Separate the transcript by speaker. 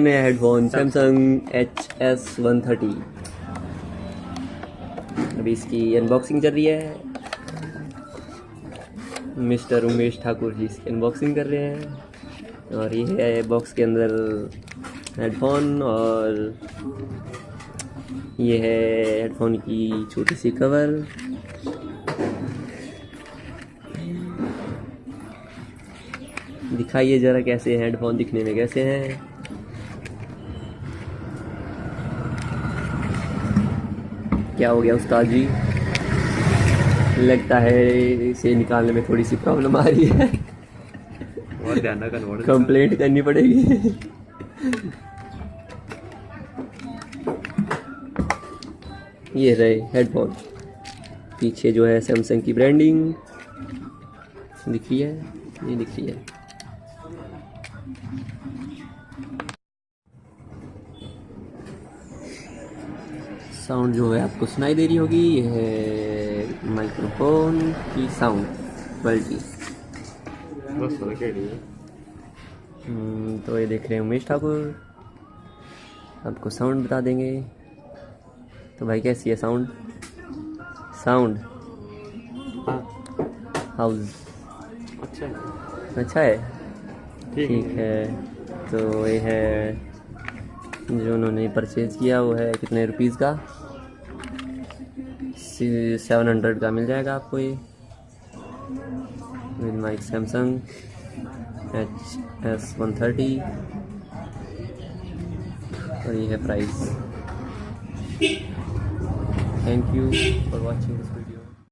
Speaker 1: है नया headphone Samsung HS130। अभी इसकी अनबॉक्सिंग चल रही है। मिस्टर उमेश ठाकुर जी इसकी अनबॉक्सिंग कर रहे हैं। और ये है बॉक्स के अंदर हेडफोन, और ये है हेडफोन की छोटी सी कवर। दिखाइए ज़रा कैसे हैं हेडफोन, दिखने में कैसे हैं। क्या हो गया उस्ताद जी? लगता है इसे निकालने में थोड़ी सी प्रॉब्लम आ रही है।
Speaker 2: और ध्यान रखना,
Speaker 1: कंप्लेंट करनी पड़ेगी। ये रहे हेडफोन, पीछे जो है सैमसंग की ब्रांडिंग दिख रही है, ये दिख रही है। साउंड जो है आपको सुनाई दे रही होगी, ये है माइक्रोफोन की साउंड क्वालिटी। तो ये देख रहे हैं उमेश ठाकुर, आपको साउंड बता देंगे। तो भाई कैसी है साउंड? हाउस अच्छा है, ठीक है। तो ये है जो उन्होंने परचेज़ किया, वो है कितने रुपीज़ का? 700 का मिल जाएगा आपको ये, विद माइक सैमसंग HS130। और ये है price. Thank you for watching this video.